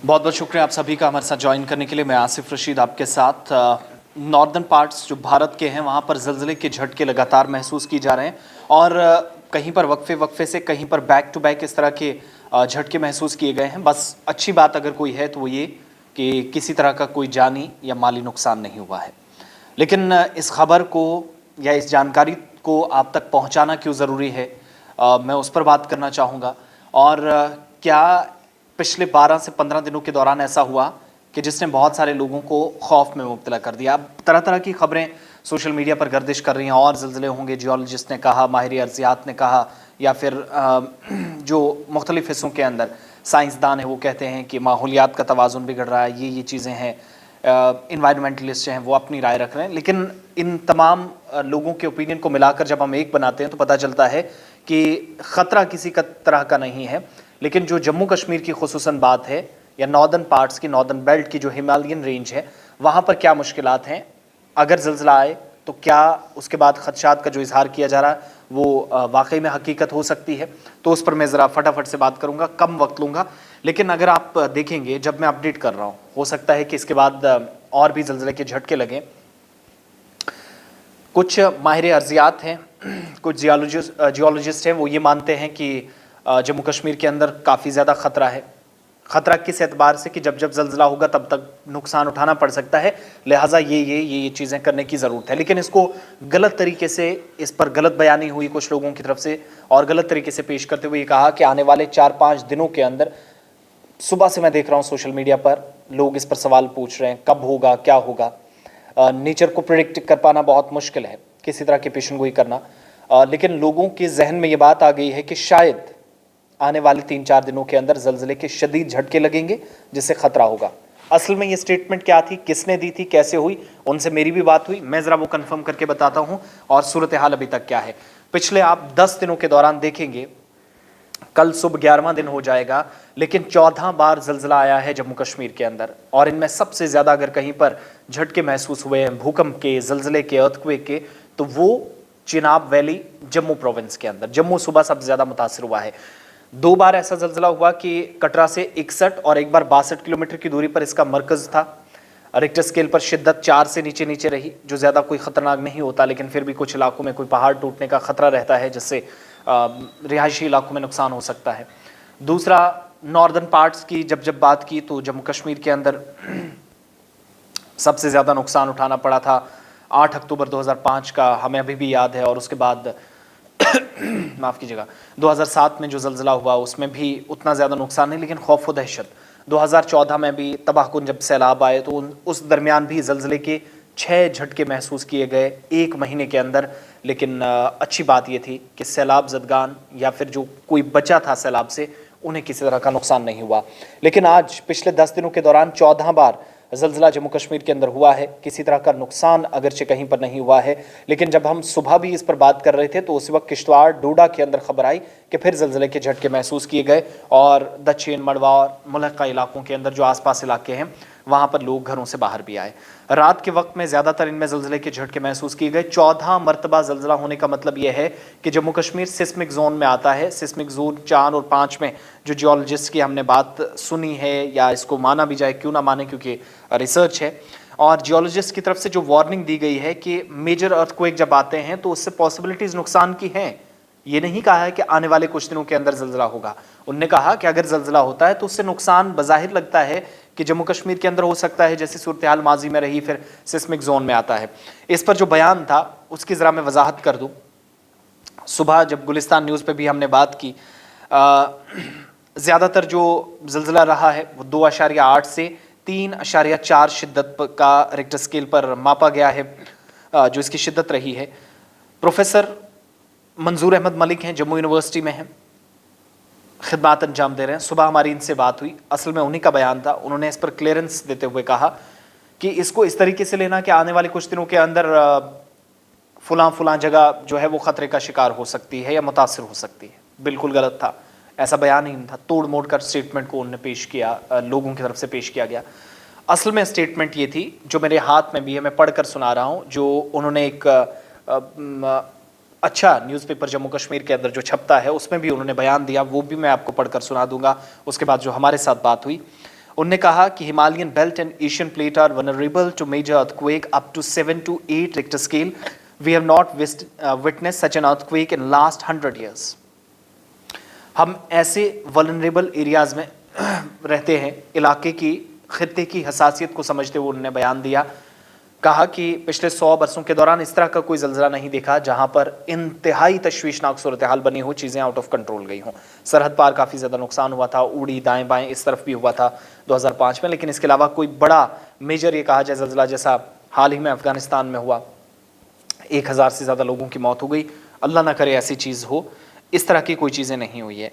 बहुत बहुत शुक्रिया आप सभी का हमारे साथ ज्वाइन करने के लिए। मैं आसिफ रशीद आपके साथ। नॉर्दर्न पार्ट्स जो भारत के हैं वहाँ पर ज़लज़ले के झटके लगातार महसूस की जा रहे हैं और कहीं पर वक्फे वक्फे से, कहीं पर बैक टू बैक इस तरह के झटके महसूस किए गए हैं। बस अच्छी बात अगर कोई है तो वो ये कि किसी तरह का कोई जानी या माली नुकसान नहीं हुआ है। लेकिन इस खबर को या इस जानकारी को आप तक पहुँचाना क्यों ज़रूरी है, मैं उस पर बात करना चाहूँगा। और क्या पिछले 12 से 15 दिनों के दौरान ऐसा हुआ कि जिसने बहुत सारे लोगों को खौफ में मुब्तला कर दिया। अब तरह तरह की खबरें सोशल मीडिया पर गर्दिश कर रही हैं, और ज़लज़ले होंगे, जियोलॉजिस्ट ने कहा, माहिर अर्जियात ने कहा, या फिर जो मुख्तलिफ़ हिस्सों के अंदर साइंसदान हैं वो कहते हैं कि माहौलियात का तवाज़ुन बिगड़ रहा है, ये चीज़ें हैं। इन्वायरमेंटलिस्ट हैं वो अपनी राय रख रहे हैं। लेकिन इन तमाम लोगों के ओपिनियन को मिलाकर जब हम एक बनाते हैं तो पता चलता है कि ख़तरा किसी का तरह का नहीं है। लेकिन जो जम्मू कश्मीर की खुसूसन बात है, या नॉर्दर्न पार्ट्स की, नॉर्दर्न बेल्ट की जो हिमालयन रेंज है, वहाँ पर क्या मुश्किलात हैं, अगर ज़लज़ला आए तो क्या उसके बाद खदशात का जो इजहार किया जा रहा है वो वाकई में हकीकत हो सकती है। तो उस पर मैं ज़रा फटाफट से बात करूँगा, कम वक्त लूँगा। लेकिन अगर आप देखेंगे, जब मैं अपडेट कर रहा हूँ, हो सकता है कि इसके बाद और भी ज़लज़ले के झटके लगें। कुछ माहिर अर्जियात हैं, कुछ जियोलॉजिस्ट हैं, वो ये मानते हैं कि जम्मू कश्मीर के अंदर काफ़ी ज़्यादा ख़तरा है। ख़तरा किस एतबार से कि जब जब ज़लज़ला होगा तब तक नुकसान उठाना पड़ सकता है, लिहाजा ये चीज़ें करने की ज़रूरत है। लेकिन इसको गलत तरीके से, इस पर गलत बयानी हुई कुछ लोगों की तरफ से, और गलत तरीके से पेश करते हुए ये कहा कि आने वाले 4-5 दिनों के अंदर, सुबह से मैं देख रहा हूँ सोशल मीडिया पर लोग इस पर सवाल पूछ रहे हैं, कब होगा, क्या होगा। नेचर को प्रिडिक्ट कर पाना बहुत मुश्किल है, किसी तरह की पेशन गोई करना। लेकिन लोगों के जहन में ये बात आ गई है कि शायद आने वाले 3-4 दिनों के अंदर ज़लज़ले के शदीद झटके लगेंगे, जिससे ख़तरा होगा। असल में ये स्टेटमेंट क्या थी, किसने दी थी, कैसे हुई, उनसे मेरी भी बात हुई, मैं ज़रा वो कंफर्म करके बताता हूँ और सूरत हाल अभी तक क्या है। पिछले आप 10 दिनों के दौरान देखेंगे, कल सुबह 11वां दिन हो जाएगा, लेकिन 14 बार ज़लज़ला आया है जम्मू कश्मीर के अंदर। और इनमें सबसे ज़्यादा अगर कहीं पर झटके महसूस हुए हैं भूकंप के, ज़लज़ले के, अर्थक्वेक के, तो वो चिनाब वैली जम्मू प्रोविंस के अंदर, जम्मू सूबा सबसे ज़्यादा मुतासिर हुआ है। 2 बार ऐसा ज़लज़ला हुआ कि कटरा से 61 और एक बार 62 किलोमीटर की दूरी पर इसका मरकज़ था। रिक्टर स्केल पर शिद्दत 4 से नीचे नीचे रही, जो ज़्यादा कोई ख़तरनाक नहीं होता, लेकिन फिर भी कुछ इलाकों में कोई पहाड़ टूटने का ख़तरा रहता है, जिससे रिहायशी इलाकों में नुकसान हो सकता है। दूसरा, नॉर्दर्न पार्ट्स की जब बात की तो जम्मू कश्मीर के अंदर सबसे ज़्यादा नुकसान उठाना पड़ा था 8 अक्टूबर 2005 का, हमें अभी भी याद है। और उसके बाद माफ़ कीजिएगा, 2007 में जो ज़लज़ला हुआ उसमें भी उतना ज़्यादा नुकसान नहीं, लेकिन खौफ व दहशत। 2014 में भी तबाहकुन जब सैलाब आए तो उस दरमियान भी ज़लज़ले के 6 झटके महसूस किए गए 1 महीने के अंदर। लेकिन अच्छी बात ये थी कि सैलाब ज़दगान या फिर जो कोई बचा था सैलाब से, उन्हें किसी तरह का नुकसान नहीं हुआ। लेकिन आज पिछले 10 दिनों के दौरान 14 बार ज़लज़ला जम्मू कश्मीर के अंदर हुआ है, किसी तरह का नुकसान अगरचे कहीं पर नहीं हुआ है। लेकिन जब हम सुबह भी इस पर बात कर रहे थे तो उसी वक्त किश्तवाड़, डोडा के अंदर खबर आई कि फिर ज़लज़ले के झटके महसूस किए गए, और दक्षिण, मड़वा और मुलक्का इलाकों के अंदर जो आसपास इलाके हैं वहाँ पर लोग घरों से बाहर भी आए। रात के वक्त में ज़्यादातर इनमें ज़लज़ले के झटके महसूस किए गए। 14 मरतबा ज़लज़ला होने का मतलब यह है कि जम्मू कश्मीर सिस्मिक जोन में आता है। सिस्मिक जोन 4 और 5 में जो जियोलॉजिस्ट की हमने बात सुनी है, या इसको माना भी जाए, क्यों ना माने, क्योंकि रिसर्च है, और जियोलॉजिस्ट की तरफ से जो वार्निंग दी गई है कि मेजर अर्थक्वेक जब आते हैं तो उससे पॉसिबिलिटीज़ नुकसान की हैं। ये नहीं कहा है कि आने वाले कुछ दिनों के अंदर ज़लज़ला होगा। उनने कहा कि अगर ज़लज़ला होता है तो उससे नुकसान बज़ाहिर लगता है कि जम्मू कश्मीर के अंदर हो सकता है, जैसी सूरत हाल माजी में रही, फिर सिस्मिक जोन में आता है। इस पर जो बयान था उसकी ज़रा मैं वजाहत कर दूँ। सुबह जब गुलिस्तान न्यूज़ पे भी हमने बात की, ज़्यादातर जो ज़लज़ला रहा है वो 2.8 से 3.4 शिद्दत का रिक्टर स्केल पर मापा गया है, जो इसकी शिद्दत रही है। प्रोफेसर मंजूर अहमद मलिक हैं, जम्मू यूनिवर्सिटी में हैं, खिदमत अंजाम दे रहे हैं। सुबह हमारी इनसे बात हुई, असल में उन्हीं का बयान था। उन्होंने इस पर क्लियरेंस देते हुए कहा कि इसको इस तरीके से लेना कि आने वाले कुछ दिनों के अंदर फलां जगह जो है वो ख़तरे का शिकार हो सकती है या मुतासिर हो सकती है, बिल्कुल गलत था। ऐसा बयान ही नहीं था, तोड़ मोड़ कर स्टेटमेंट को उन्होंने पेश किया, लोगों की तरफ से पेश किया गया। असल में स्टेटमेंट ये थी, जो मेरे हाथ में भी है, मैं पढ़ कर सुना रहा हूँ, जो उन्होंने एक अच्छा न्यूज़पेपर जम्मू कश्मीर के अंदर जो छपता है उसमें भी उन्होंने बयान दिया, वो भी मैं आपको पढ़कर सुना दूंगा। उसके बाद जो हमारे साथ बात हुई, उन्होंने कहा कि Himalayan belt and Asian plate are vulnerable to major earthquake up to 7 to 8 Richter scale. We have not witness such an earthquake in last 100 years. हम ऐसे वल्नरेबल एरियाज में रहते हैं, इलाके की खित्ते की हसासियत को समझते हुए उन्होंने बयान दिया. कहा कि पिछले 100 बरसों के दौरान इस तरह का कोई ज़लज़ला नहीं देखा जहां पर इंतहाई तशवीशनाक सूरत हाल बनी हो, चीज़ें आउट ऑफ कंट्रोल गई हों. सरहद पार काफ़ी ज़्यादा नुकसान हुआ था, उड़ी दाएं बाएं इस तरफ भी हुआ था 2005 में, लेकिन इसके अलावा कोई बड़ा मेजर ये कहा जाए ज़लज़ला जैसा हाल ही में अफगानिस्तान में हुआ, 1000 से ज़्यादा लोगों की मौत हो गई, अल्लाह ना करे ऐसी चीज़ हो, इस तरह की कोई चीज़ें नहीं हुई है.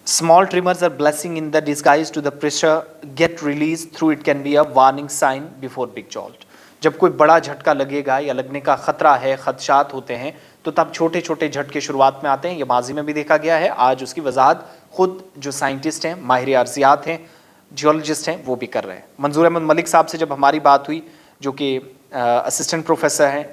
Small tremors are blessing in the disguise to the pressure get released through it can be a warning sign before big jolt. जब कोई बड़ा झटका लगेगा या लगने का खतरा है, खदशात होते हैं, तो तब छोटे छोटे झटके शुरुआत में आते हैं. ये माजी में भी देखा गया है. आज उसकी वजाहत खुद जो साइंटिस्ट हैं, माहिर अर्जियात हैं, जियोलॉजिस्ट हैं, वो भी कर रहे हैं. मंजूर अहमद मलिक साहब से जब हमारी बात हुई, जो कि असिस्टेंट प्रोफेसर हैं,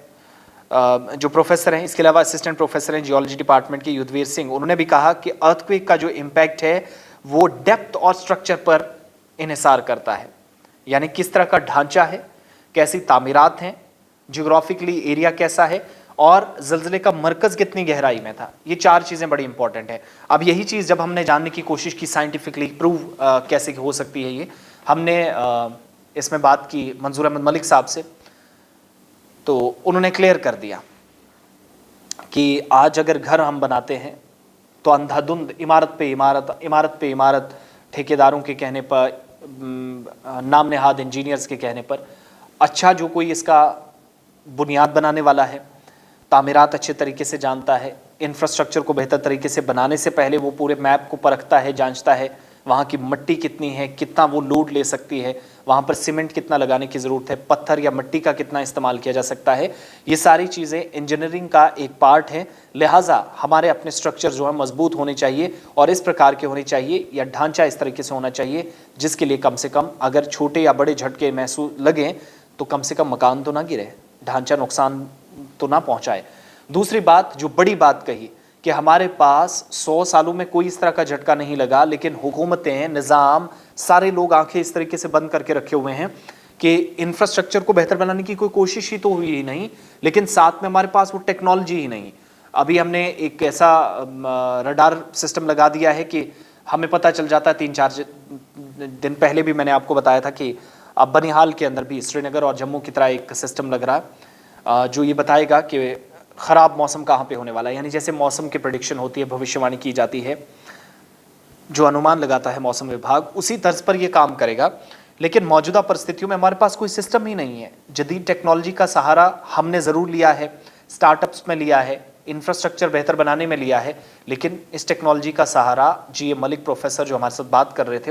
जो प्रोफेसर हैं, इसके अलावा असिस्टेंट प्रोफेसर हैं जियोलॉजी डिपार्टमेंट के युद्धवीर सिंह, उन्होंने भी कहा कि अर्थक्वेक का जो इम्पैक्ट है वो डेप्थ और स्ट्रक्चर पर इन्हिसार करता है. यानी किस तरह का ढांचा है, कैसी तामीरात हैं, जियोग्राफिकली एरिया कैसा है और ज़लज़ले का मरकज़ कितनी गहराई में था. ये 4 चीज़ें बड़ी इंपॉर्टेंट हैं. अब यही चीज़ जब हमने जानने की कोशिश की साइंटिफिकली प्रूव कैसे हो सकती है, ये हमने इसमें बात की मंजूर अहमद मलिक साहब से, तो उन्होंने क्लियर कर दिया कि आज अगर घर हम बनाते हैं तो अंधाधुंध इमारत पे इमारत, इमारत पे इमारत, ठेकेदारों के कहने पर, नाम नहाद इंजीनियर्स के कहने पर, अच्छा जो कोई इसका बुनियाद बनाने वाला है, तामीरात अच्छे तरीके से जानता है, इंफ्रास्ट्रक्चर को बेहतर तरीके से बनाने से पहले वो पूरे मैप को परखता है, जांचता है, वहाँ की मिट्टी कितनी है, कितना वो लोड ले सकती है, वहाँ पर सीमेंट कितना लगाने की ज़रूरत है, पत्थर या मिट्टी का कितना इस्तेमाल किया जा सकता है. ये सारी चीज़ें इंजीनियरिंग का एक पार्ट है. लिहाजा हमारे अपने स्ट्रक्चर जो है मजबूत होने चाहिए और इस प्रकार के होने चाहिए, या ढांचा इस तरीके से होना चाहिए जिसके लिए कम से कम अगर छोटे या बड़े झटके महसूस लगें तो कम से कम मकान तो ना गिरे, ढांचा नुकसान तो ना पहुँचाए. दूसरी बात, जो बड़ी बात कही कि हमारे पास 100 सालों में कोई इस तरह का झटका नहीं लगा, लेकिन हुकूमतें, निज़ाम, सारे लोग आंखें इस तरीके से बंद करके रखे हुए हैं कि इंफ्रास्ट्रक्चर को बेहतर बनाने की कोई कोशिश ही तो हुई ही नहीं, लेकिन साथ में हमारे पास वो टेक्नोलॉजी ही नहीं. अभी हमने एक ऐसा रडार सिस्टम लगा दिया है कि हमें पता चल जाता है, 3-4 दिन पहले भी मैंने आपको बताया था कि अब बनिहाल के अंदर भी श्रीनगर और जम्मू की तरह एक सिस्टम लग रहा है जो ये बताएगा कि ख़राब मौसम कहाँ पे होने वाला है. यानी जैसे मौसम की प्रेडिक्शन होती है, भविष्यवाणी की जाती है, जो अनुमान लगाता है मौसम विभाग, उसी तर्ज पर ये काम करेगा. लेकिन मौजूदा परिस्थितियों में हमारे पास कोई सिस्टम ही नहीं है. जदीद टेक्नोलॉजी का सहारा हमने ज़रूर लिया है, स्टार्टअप्स में लिया है, इंफ्रास्ट्रक्चर बेहतर बनाने में लिया है, लेकिन इस टेक्नोलॉजी का सहारा जी.ए. मलिक प्रोफेसर जो हमारे साथ बात कर रहे थे,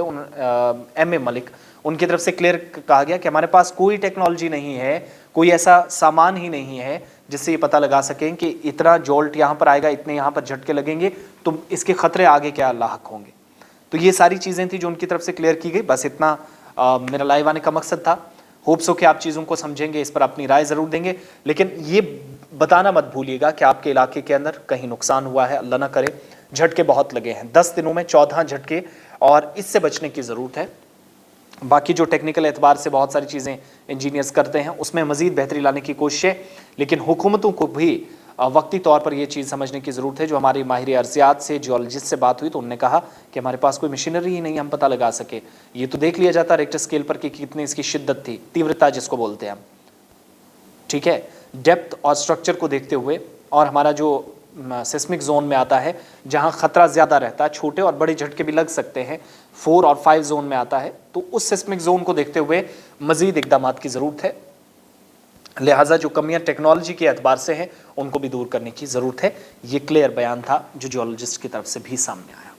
M.A. मलिक, उनकी तरफ से क्लियर कहा गया कि हमारे पास कोई टेक्नोलॉजी नहीं है, कोई ऐसा सामान ही नहीं है जिससे ये पता लगा सकें कि इतना जोल्ट यहाँ पर आएगा, इतने यहाँ पर झटके लगेंगे तो इसके खतरे आगे क्या लाहक होंगे. तो ये सारी चीज़ें थी जो उनकी तरफ से क्लियर की गई. बस इतना मेरा लाइव आने का मकसद था. होप्स हो कि आप चीज़ों को समझेंगे, इस पर अपनी राय ज़रूर देंगे, लेकिन ये बताना मत भूलिएगा कि आपके इलाके के अंदर कहीं नुकसान हुआ है, अल्लाह ना करे. झटके बहुत लगे हैं, 10 दिनों में 14 झटके, और इससे बचने की ज़रूरत है. बाकी जो टेक्निकल एतबार से बहुत सारी चीज़ें इंजीनियर्स करते हैं उसमें मज़ीद बेहतरी लाने की कोशिश है, लेकिन हुकूमतों को भी वक्ती तौर पर यह चीज़ समझने की ज़रूरत है. जो हमारी माहिर अर्जियात से, जियोलॉजिस्ट से बात हुई तो उन्होंने कहा कि हमारे पास कोई मशीनरी ही नहीं हम पता लगा सके. ये तो देख लिया जाता रिक्टर स्केल पर कि कितनी इसकी शिद्दत थी, तीव्रता जिसको बोलते हैं हम, ठीक है, डेप्थ और स्ट्रक्चर को देखते हुए, और हमारा जो सिस्मिक जोन में आता है जहां ख़तरा ज़्यादा रहता है, छोटे और बड़े झटके भी लग सकते हैं, 4 और 5 जोन में आता है, तो उस सिस्मिक जोन को देखते हुए मज़ीद इक़दाम की ज़रूरत है. लिहाजा जो कमियां टेक्नोलॉजी के एतबार से हैं उनको भी दूर करने की ज़रूरत है. ये क्लियर बयान था जो जियोलॉजिस्ट की तरफ से भी सामने आया.